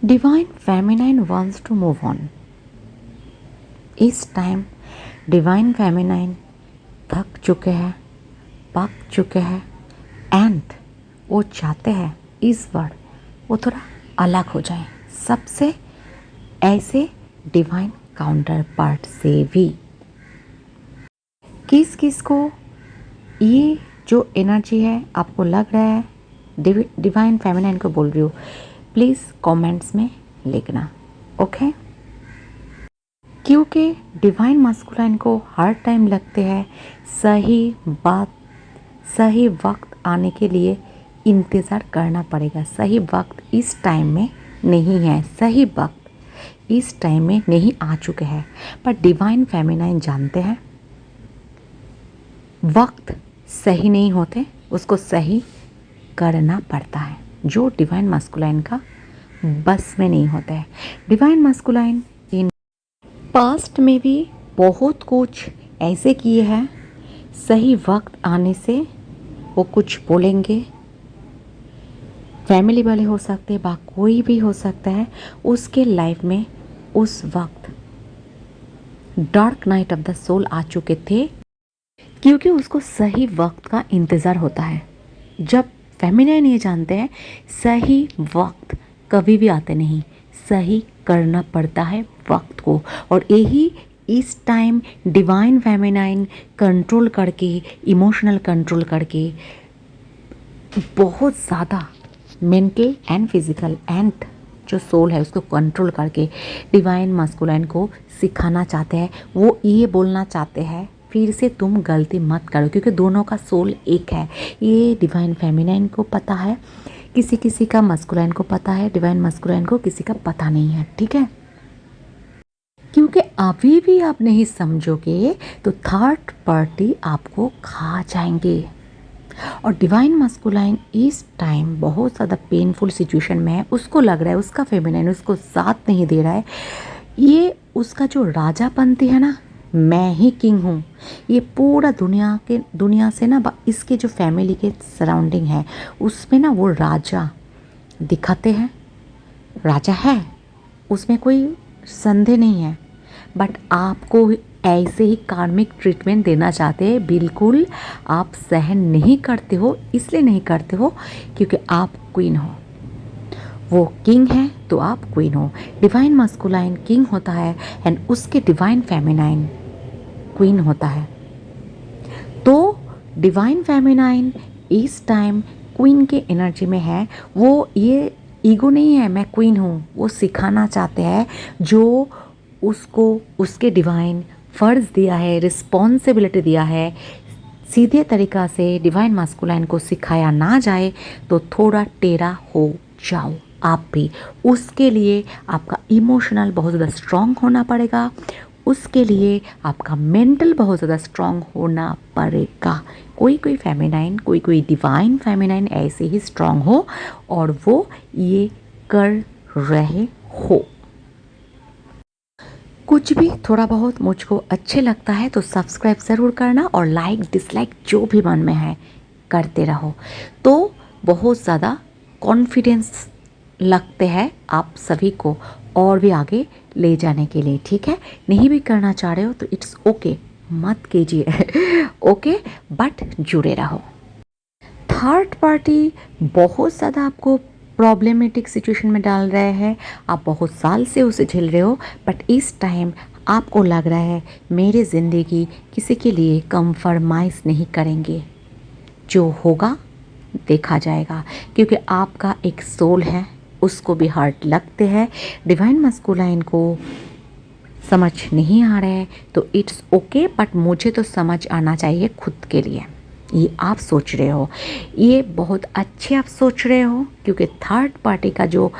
Divine feminine wants to move on. इस time divine feminine थक चुके हैं, पक चुके हैं एंड वो चाहते हैं इस बार वो थोड़ा अलग हो जाए सबसे ऐसे डिवाइन काउंटर पार्ट से भी। किस किस को ये जो एनर्जी है आपको लग रहा है डिवाइन फेमिनाइन को बोल रही हूँ, प्लीज़ कमेंट्स में लिखना, ओके। क्योंकि डिवाइन मस्कुलाइन को हर टाइम लगते हैं सही बात सही वक्त आने के लिए इंतज़ार करना पड़ेगा। सही वक्त इस टाइम में नहीं है, सही वक्त इस टाइम में नहीं आ चुके हैं। पर डिवाइन फेमिनाइन जानते हैं वक्त सही नहीं होते, उसको सही करना पड़ता है, जो डिवाइन मस्कुलाइन का बस में नहीं होता है। डिवाइन मस्कुलाइन इन पास्ट में भी बहुत कुछ ऐसे किए हैं, सही वक्त आने से वो कुछ बोलेंगे, फैमिली वाले हो सकते हैं, कोई भी हो सकता है, उसके लाइफ में उस वक्त dark night of the soul आ चुके थे, क्योंकि उसको सही वक्त का इंतज़ार होता है। जब फेमिनाइन ये जानते हैं सही वक्त कभी भी आते नहीं, सही करना पड़ता है वक्त को, और यही इस टाइम डिवाइन फेमिनाइन कंट्रोल करके, इमोशनल कंट्रोल करके, बहुत ज़्यादा मेंटल एंड फिजिकल एंड जो सोल है उसको कंट्रोल करके डिवाइन मस्कुलाइन को सिखाना चाहते हैं। वो ये बोलना चाहते हैं फिर से तुम गलती मत करो, क्योंकि दोनों का सोल एक है। ये डिवाइन फेमिनाइन को पता है, किसी किसी का मस्कुलाइन को पता है, डिवाइन मस्कुलाइन को किसी का पता नहीं है, ठीक है। क्योंकि अभी भी आप नहीं समझोगे तो थर्ड पार्टी आपको खा जाएंगे। और डिवाइन मस्कुलाइन इस टाइम बहुत ज़्यादा पेनफुल सिचुएशन में है। उसको लग रहा है उसका फेमिनाइन उसको साथ नहीं दे रहा है। ये उसका जो राजापंती है ना, मैं ही किंग हूँ, ये पूरा दुनिया से ना इसके जो फैमिली के सराउंडिंग है उसमें ना वो राजा दिखाते हैं। राजा है, उसमें कोई संदेह नहीं है, बट आपको ऐसे ही कार्मिक ट्रीटमेंट देना चाहते हैं। बिल्कुल आप सहन नहीं करते हो, इसलिए नहीं करते हो क्योंकि आप क्वीन हो, वो किंग है तो आप क्वीन हो। डिवाइन मस्कुलाइन किंग होता है एंड उसके डिवाइन फेमिनाइन क्वीन होता है। तो डिवाइन फेमिनाइन इस टाइम क्वीन के एनर्जी में है। वो ये ईगो नहीं है मैं क्वीन हूँ, वो सिखाना चाहते हैं जो उसको उसके डिवाइन फ़र्ज़ दिया है, रिस्पॉन्सिबिलिटी दिया है, सीधे तरीक़ा से डिवाइन मास्कुलाइन को सिखाया ना जाए तो थोड़ा टेढ़ा हो जाओ आप भी। उसके लिए आपका इमोशनल बहुत ज़्यादा स्ट्रॉन्ग होना पड़ेगा, उसके लिए आपका मेंटल बहुत ज़्यादा स्ट्रॉन्ग होना पड़ेगा। कोई कोई फेमिनाइन, कोई कोई डिवाइन फेमिनाइन ऐसे ही स्ट्रॉन्ग हो और वो ये कर रहे हो। कुछ भी थोड़ा बहुत मुझको अच्छे लगता है तो सब्सक्राइब ज़रूर करना और लाइक डिसलाइक जो भी मन में है करते रहो। तो बहुत ज़्यादा कॉन्फिडेंस लगते हैं आप सभी को और भी आगे ले जाने के लिए, ठीक है। नहीं भी करना चाह रहे हो तो इट्स ओके, मत कीजिए ओके, बट जुड़े रहो। थर्ड पार्टी बहुत ज़्यादा आपको प्रॉब्लमेटिक सिचुएशन में डाल रहे हैं, आप बहुत साल से उसे झेल रहे हो, बट इस टाइम आपको लग रहा है मेरी ज़िंदगी किसी के लिए कंफर्माइज़ नहीं करेंगे, जो होगा देखा जाएगा, क्योंकि आपका एक सोल है, उसको भी हर्ट लगते हैं। डिवाइन मस्कुलाइन को समझ नहीं आ रहा है तो इट्स ओके, बट मुझे तो समझ आना चाहिए खुद के लिए। ये आप सोच रहे हो, ये बहुत अच्छे आप सोच रहे हो, क्योंकि थर्ड पार्टी का जो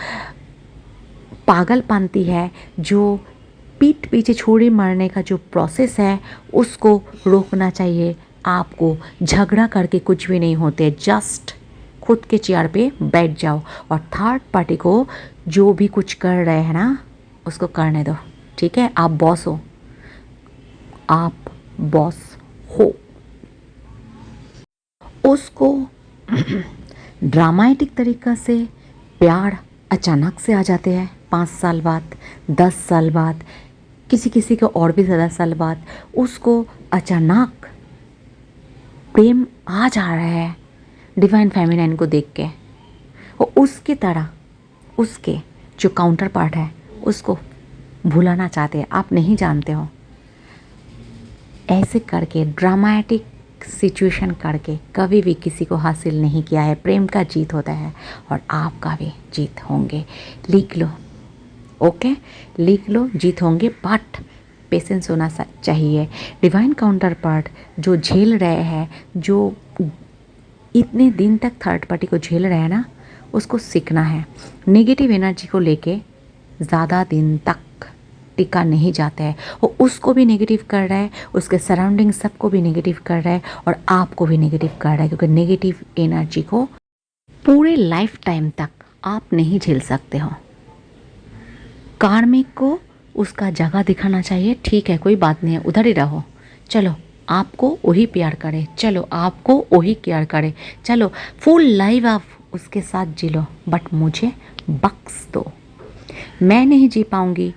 पागलपंती है, जो पीठ पीछे छुरी मारने का जो प्रोसेस है उसको रोकना चाहिए आपको। झगड़ा करके कुछ भी नहीं होते, जस्ट खुद के चेयर पे बैठ जाओ और थर्ड पार्टी को जो भी कुछ कर रहे हैं ना उसको करने दो, ठीक है। आप बॉस हो, आप बॉस हो। उसको ड्रामेटिक तरीक़ा से प्यार अचानक से आ जाते हैं 5 साल बाद, 10 साल बाद, किसी किसी को और भी ज़्यादा साल बाद उसको अचानक प्रेम आ जा रहा है डिवाइन फेमिनाइन को देख के। और उसकी तरह उसके जो काउंटर पार्ट है उसको भुलाना चाहते हैं, आप नहीं जानते हो। ऐसे करके ड्रामेटिक सिचुएशन करके कभी भी किसी को हासिल नहीं किया है। प्रेम का जीत होता है और आपका भी जीत होंगे। लिख लो, ओके, लिख लो, जीत होंगे, बट पेशेंस होना चाहिए। डिवाइन काउंटर पार्ट जो झेल रहे हैं, जो इतने दिन तक थर्ड पार्टी को झेल रहे हैं ना, उसको सीखना है। नेगेटिव एनर्जी को लेके ज़्यादा दिन तक टिका नहीं जाता है। वो उसको भी नेगेटिव कर रहा है, उसके सराउंडिंग सबको भी नेगेटिव कर रहा है और आपको भी नेगेटिव कर रहा है, क्योंकि नेगेटिव एनर्जी को पूरे लाइफ टाइम तक आप नहीं झेल सकते हो। कार्मिक को उसका जगह दिखाना चाहिए, ठीक है कोई बात नहीं है, उधर ही रहो, चलो आपको वही प्यार करे, चलो आपको वही केयर करे, चलो फुल लाइफ आप उसके साथ जी लो, बट मुझे बख्श दो। मैं नहीं जी पाऊंगी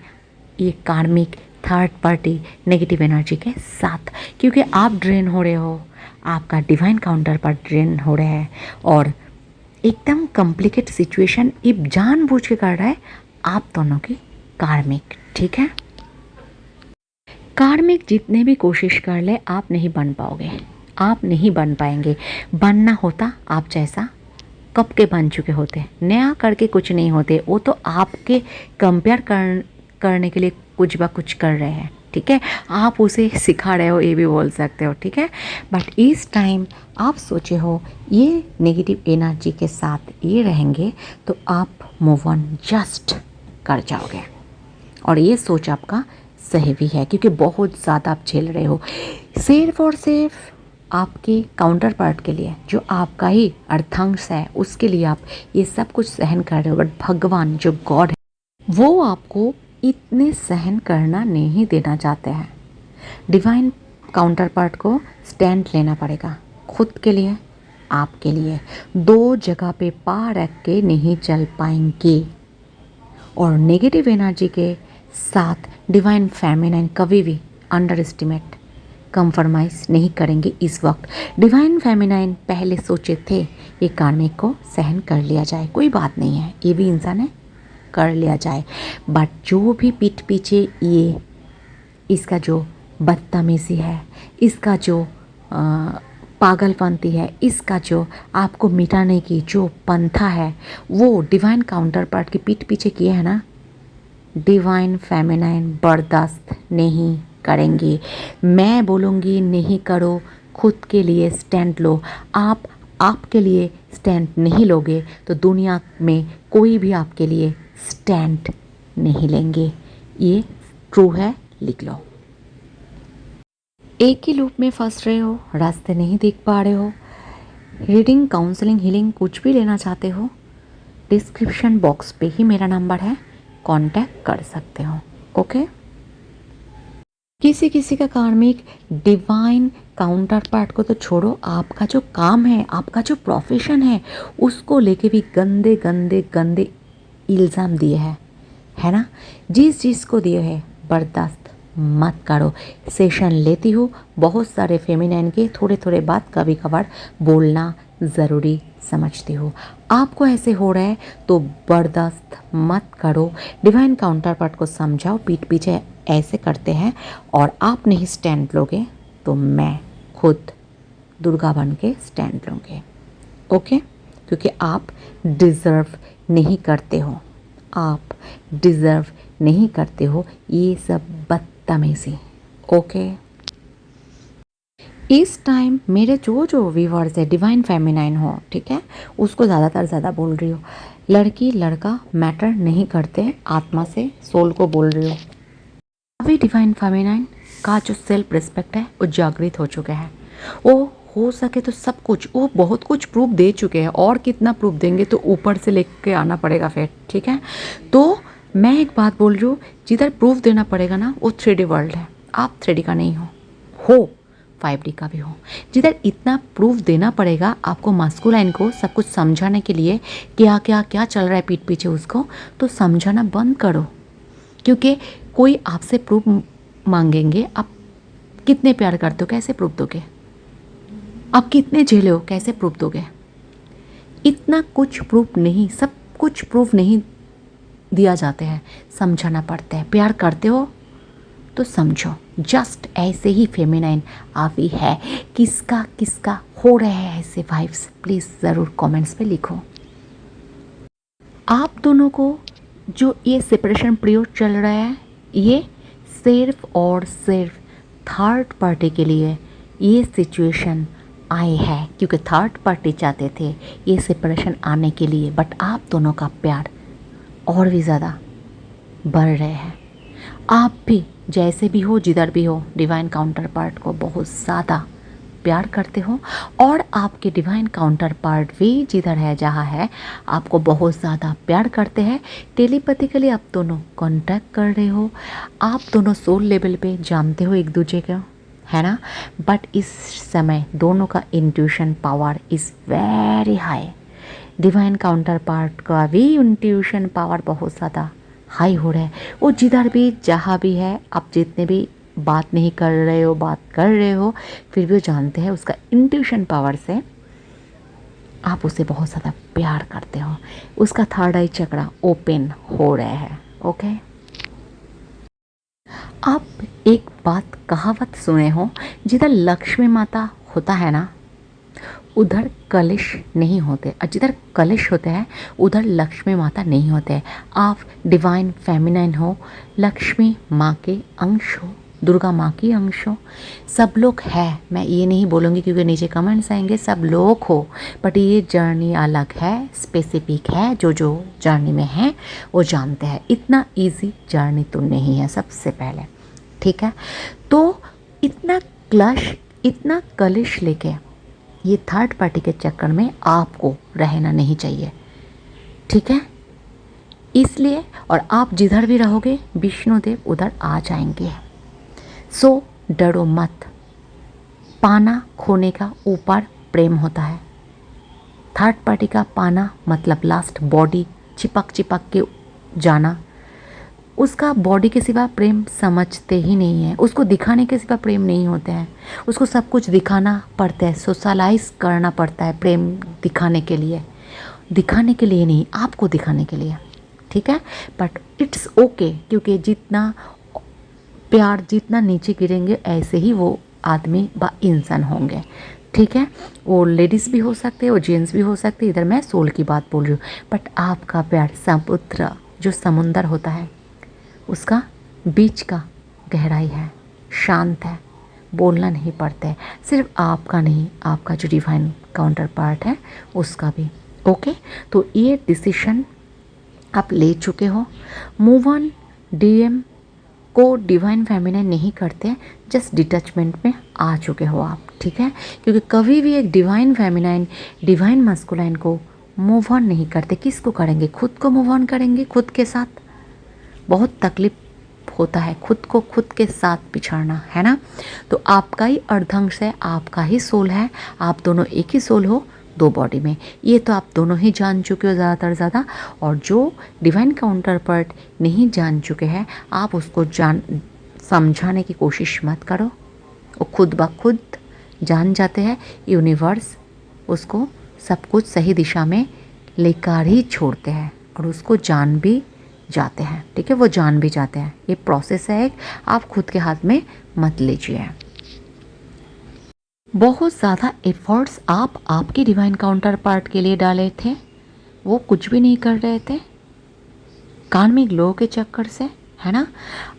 ये कार्मिक थर्ड पार्टी नेगेटिव एनर्जी के साथ, क्योंकि आप ड्रेन हो रहे हो, आपका डिवाइन काउंटर पार्ट ड्रेन हो रहा है और एकदम कॉम्प्लिकेट सिचुएशन ये जानबूझ के कर रहा है आप दोनों की कार्मिक, ठीक है। कार्मिक जितने भी कोशिश कर ले आप नहीं बन पाओगे, आप नहीं बन पाएंगे। बनना होता आप जैसा कब के बन चुके होते, नया करके कुछ नहीं होते, वो तो आपके कंपेयर करने के लिए कुछ बा कुछ कर रहे हैं, ठीक है, आप उसे सिखा रहे हो ये भी बोल सकते हो, ठीक है। बट इस टाइम आप सोचे हो ये नेगेटिव एनर्जी के साथ ये रहेंगे तो आप मूव ऑन जस्ट कर जाओगे। और ये सोच आपका सही भी है, क्योंकि बहुत ज़्यादा आप झेल रहे हो, सिर्फ और सिर्फ आपके काउंटर पार्ट के लिए, जो आपका ही अर्धांश है उसके लिए आप ये सब कुछ सहन कर रहे हो। बट भगवान जो गॉड है वो आपको इतने सहन करना नहीं देना चाहते हैं। डिवाइन काउंटर पार्ट को स्टैंड लेना पड़ेगा खुद के लिए, आपके लिए। दो जगह पे पार रख के नहीं चल पाएंगे और नेगेटिव एनर्जी के साथ डिवाइन फेमिनाइन कभी भी अंडर एस्टिमेट कंफर्माइज नहीं करेंगे। इस वक्त डिवाइन फेमिनाइन पहले सोचे थे ये कार्मिक को सहन कर लिया जाए, कोई बात नहीं है, ये भी इंसान है, कर लिया जाए। बट जो भी पीठ पीछे ये इसका जो बदतमीज़ी है, इसका जो पागलपंती है, इसका जो आपको मिटाने की जो पंथा है, वो डिवाइन काउंटर पार्ट के पीठ पीछे किए है ना, डिवाइन फेमिनाइन बर्दाश्त नहीं करेंगे। मैं बोलूँगी नहीं करो, खुद के लिए स्टैंड लो। आप आपके लिए स्टैंड नहीं लोगे तो दुनिया में कोई भी आपके लिए स्टैंड नहीं लेंगे। ये ट्रू है, लिख लो। एक ही लूप में फंस रहे हो, रास्ते नहीं देख पा रहे हो, रीडिंग, काउंसलिंग, हीलिंग कुछ भी लेना चाहते हो, डिस्क्रिप्शन बॉक्स पे ही मेरा नंबर है, कांटेक्ट कर सकते हो, ओके। किसी किसी का कार्मिक डिवाइन काउंटर पार्ट को तो छोड़ो, आपका जो काम है, आपका जो प्रोफेशन है, उसको लेके भी गंदे गंदे गंदे इल्ज़ाम दिए हैं, है ना। जिस चीज़ को दिए है बर्दाश्त मत करो। सेशन लेती हूँ बहुत सारे फेमिनाइन के, थोड़े थोड़े बात कभी कभार बोलना ज़रूरी समझती हूँ। आपको ऐसे हो रहा है तो बर्दाश्त मत करो। डिवाइन काउंटर पार्ट को समझाओ, पीठ पीछे ऐसे करते हैं और आप नहीं स्टैंड लोगे तो मैं खुद दुर्गा बन के स्टैंड लूँगी, ओके। क्योंकि आप डिज़र्व नहीं करते हो, आप डिज़र्व नहीं करते हो ये सब बदतमीज़ी, ओके। इस टाइम मेरे जो जो व्यूअर्स है डिवाइन फेमिनाइन हो, ठीक है, उसको ज़्यादातर ज़्यादा बोल रही हो, लड़की लड़का मैटर नहीं करते, आत्मा से सोल को बोल रही हो। अभी डिवाइन फेमिनाइन का जो सेल्फ रिस्पेक्ट है वो जागृत हो चुका है। वो हो सके तो सब कुछ, वो बहुत कुछ प्रूफ दे चुके हैं, और कितना प्रूफ देंगे तो ऊपर से लेके आना पड़ेगा फिर, ठीक है। तो मैं एक बात बोल रही हूँ, जिधर प्रूफ देना पड़ेगा ना वो 3D वर्ल्ड है, आप 3D का नहीं हो 5D का भी हो, जिधर इतना प्रूफ देना पड़ेगा आपको मास्कुलाइन को सब कुछ समझाने के लिए क्या क्या क्या चल रहा है पीठ पीछे उसको, तो समझाना बंद करो। क्योंकि कोई आपसे प्रूफ मांगेंगे, आप कितने प्यार करते हो कैसे प्रूफ दोगे, आप कितने झेले हो कैसे प्रूफ दोगे। इतना कुछ प्रूफ नहीं, सब कुछ प्रूफ नहीं दिया जाते हैं, समझाना पड़ता है। प्यार करते हो तो समझो। जस्ट ऐसे ही फेमिनाइन आवी है। किसका किसका हो रहे हैं ऐसे वाइब्स, प्लीज़ ज़रूर कमेंट्स पे लिखो। आप दोनों को जो ये सेपरेशन पीरियड चल रहा है, ये सिर्फ और सिर्फ थर्ड पार्टी के लिए ये सिचुएशन आई है, क्योंकि थर्ड पार्टी चाहते थे ये सेपरेशन आने के लिए, बट आप दोनों का प्यार और भी ज़्यादा बढ़ रहे हैं। आप भी जैसे भी हो, जिधर भी हो, डिवाइन काउंटर पार्ट को बहुत ज़्यादा प्यार करते हो, और आपके डिवाइन काउंटर पार्ट भी जिधर है जहाँ है आपको बहुत ज़्यादा प्यार करते हैं। टेलीपैथिकली आप दोनों कांटेक्ट कर रहे हो, आप दोनों सोल लेवल पे जानते हो एक दूसरे को, है ना। बट इस समय दोनों का intuition power is very high. Divine counter part का भी इंट्यूशन पावर बहुत ज़्यादा हाई हो रहा है। वो जिधर भी जहाँ भी है, आप जितने भी बात नहीं कर रहे हो, बात कर रहे हो, फिर भी वो जानते हैं उसका इंट्यूशन पावर से आप उसे बहुत ज़्यादा प्यार करते हो। उसका थर्ड आई चक्रा ओपन हो रहा है। ओके, आप एक बात कहावत सुने हो, जिधर लक्ष्मी माता होता है ना, उधर कलश नहीं होते, और जिधर कलश होते हैं उधर लक्ष्मी माता नहीं होते। आप डिवाइन फेमिनाइन हो, लक्ष्मी माँ के अंश हो, दुर्गा माँ की अंश हो, सब लोग है। मैं ये नहीं बोलूँगी क्योंकि नीचे कमेंट्स आएंगे, सब लोग हो, बट ये जर्नी अलग है, स्पेसिफिक है। जो जो जर्नी में है वो जानते हैं, इतना इजी जर्नी तो नहीं है सबसे पहले, ठीक है। तो इतना कलश लेके ये थर्ड पार्टी के चक्कर में आपको रहना नहीं चाहिए, ठीक है। इसलिए, और आप जिधर भी रहोगे विष्णुदेव उधर आ जाएंगे। सो डरो मत। पाना खोने का ऊपर प्रेम होता है। थर्ड पार्टी का पाना मतलब लास्ट बॉडी चिपक के जाना। उसका बॉडी के सिवा प्रेम समझते ही नहीं है, उसको दिखाने के सिवा प्रेम नहीं होते हैं। उसको सब कुछ दिखाना पड़ता है, सोशलाइज करना पड़ता है प्रेम दिखाने के लिए नहीं, आपको दिखाने के लिए, ठीक है। बट इट्स ओके, क्योंकि जितना प्यार जितना नीचे गिरेंगे ऐसे ही वो आदमी व इंसान होंगे, ठीक है। वो लेडीज़ भी हो सकते हैं, वो जेंट्स भी हो सकते हैं, इधर मैं सोल की बात बोल रही हूँ। बट आपका प्यार समुद्र, जो समुंदर होता है उसका बीच का गहराई है, शांत है, बोलना नहीं पड़ता है। सिर्फ आपका नहीं, आपका जो डिवाइन काउंटर पार्ट है उसका भी। ओके, तो ये डिसीशन आप ले चुके हो। मूव ऑन डीएम को डिवाइन फेमिनाइन नहीं करते, जस्ट डिटैचमेंट में आ चुके हो आप, ठीक है। क्योंकि कभी भी एक डिवाइन फेमिनाइन डिवाइन मस्कुलाइन को मूव ऑन नहीं करते। किसको करेंगे? खुद को मूव ऑन करेंगे, खुद के साथ। बहुत तकलीफ होता है खुद को खुद के साथ पिछड़ना, है ना। तो आपका ही अर्धांश है, आपका ही सोल है, आप दोनों एक ही सोल हो दो बॉडी में। ये तो आप दोनों ही जान चुके हो ज़्यादा। और जो डिवाइन काउंटर पार्ट नहीं जान चुके हैं, आप उसको समझाने की कोशिश मत करो, वो खुद ब खुद जान जाते हैं। यूनिवर्स उसको सब कुछ सही दिशा में लेकर ही छोड़ते हैं, और उसको जान भी जाते हैं, ठीक है। वो जान भी जाते हैं। ये प्रोसेस है एक, आप खुद के हाथ में मत लीजिए। बहुत ज़्यादा एफर्ट्स आप आपके डिवाइन काउंटर पार्ट के लिए डाले थे, वो कुछ भी नहीं कर रहे थे कार्मिक लोगों के चक्कर से, है ना।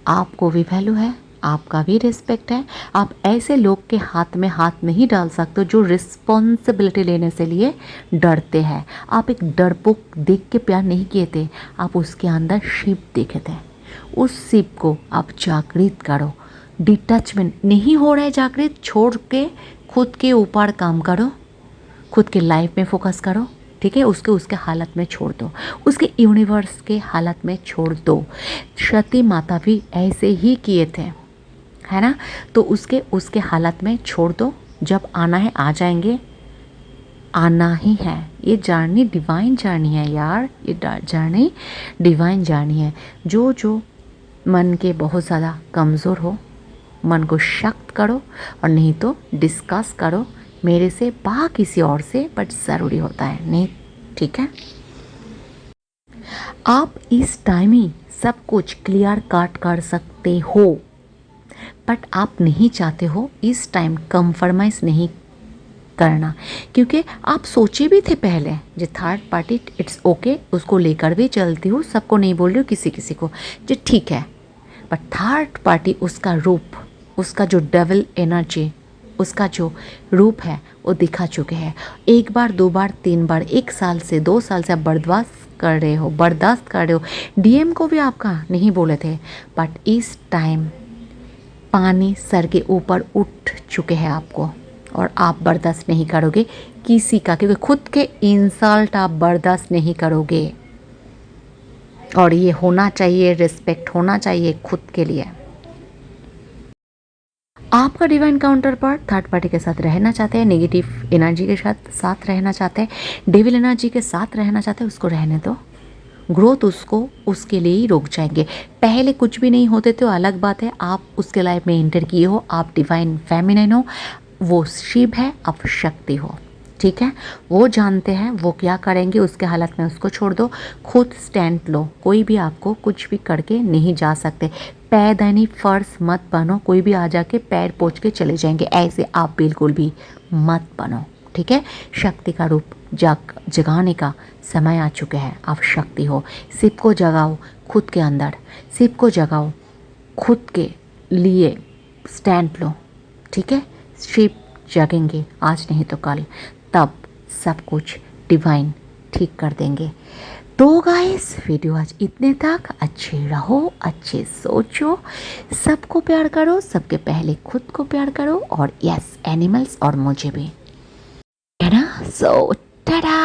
आपको भी वैल्यू है, आपका भी रिस्पेक्ट है। आप ऐसे लोग के हाथ में हाथ नहीं डाल सकते जो रिस्पॉन्सिबिलिटी लेने से लिए डरते हैं। आप एक डरपोक देख के प्यार नहीं किए थे, आप उसके अंदर शिव देखे थे। उस शिव को आप जागृत करो। डिटैचमेंट नहीं हो रहा है जागृत, छोड़ के खुद के ऊपर काम करो, खुद के लाइफ में फोकस करो, ठीक है। उसके हालत में छोड़ दो, उसके यूनिवर्स के हालत में छोड़ दो। सती माता भी ऐसे ही किए थे, है ना, तो उसके हालत में छोड़ दो। जब आना है आ जाएंगे, आना ही है। ये जर्नी डिवाइन जर्नी है यार, ये जर्नी डिवाइन जर्नी है। जो मन के बहुत ज़्यादा कमज़ोर हो, मन को शक्त करो, और नहीं तो डिस्कस करो मेरे से बा किसी और से, बट ज़रूरी होता है नहीं, ठीक है। आप इस टाइम ही सब कुछ क्लियर कट कर सकते हो, बट आप नहीं चाहते हो इस टाइम कंफर्माइज नहीं करना, क्योंकि आप सोचे भी थे पहले जो थर्ड पार्टी इट्स ओके, उसको लेकर भी चलती हूँ, सबको नहीं बोल रही हूँ, किसी किसी को जो ठीक है, बट थर्ड पार्टी उसका रूप, उसका जो डेविल एनर्जी, उसका जो रूप है वो दिखा चुके हैं। एक बार, दो बार, तीन बार, 1 साल से 2 साल से आप बर्दाश्त कर रहे हो। डीएम को भी आपका नहीं बोले थे, बट इस टाइम पानी सर के ऊपर उठ चुके हैं आपको, और आप बर्दाश्त नहीं करोगे किसी का, क्योंकि खुद के इंसल्ट आप बर्दाश्त नहीं करोगे। और ये होना चाहिए, रिस्पेक्ट होना चाहिए खुद के लिए। आपका divine counter part third party के साथ रहना चाहते हैं, नेगेटिव एनर्जी के साथ रहना चाहते हैं, डेविल एनर्जी के साथ रहना चाहते हैं, उसको रहने दो। ग्रोथ उसको उसके लिए ही रोक जाएंगे। पहले कुछ भी नहीं होते तो अलग बात है, आप उसके लाइफ में एंटर किए हो, आप डिवाइन फेमिनिन हो, वो शिव है, आप शक्ति हो, ठीक है। वो जानते हैं वो क्या करेंगे, उसके हालत में उसको छोड़ दो, खुद स्टैंड लो। कोई भी आपको कुछ भी करके नहीं जा सकते। पैदानी फर्श मत बनो, कोई भी आ जाके पैर पोंछ के चले जाएंगे, ऐसे आप बिल्कुल भी मत बनो, ठीक है। शक्ति का रूप जगाने का समय आ चुके हैं, आप शक्ति हो। शिव को जगाओ खुद के अंदर, शिव को जगाओ, खुद के लिए स्टैंड लो, ठीक है। शिव जगेंगे आज नहीं तो कल, तब सब कुछ डिवाइन ठीक कर देंगे। तो गाइस वीडियो आज इतने तक। अच्छे रहो, अच्छे सोचो, सबको प्यार करो, सबके पहले खुद को प्यार करो, और यस एनिमल्स और मुझे भी, है ना। सो टाटा।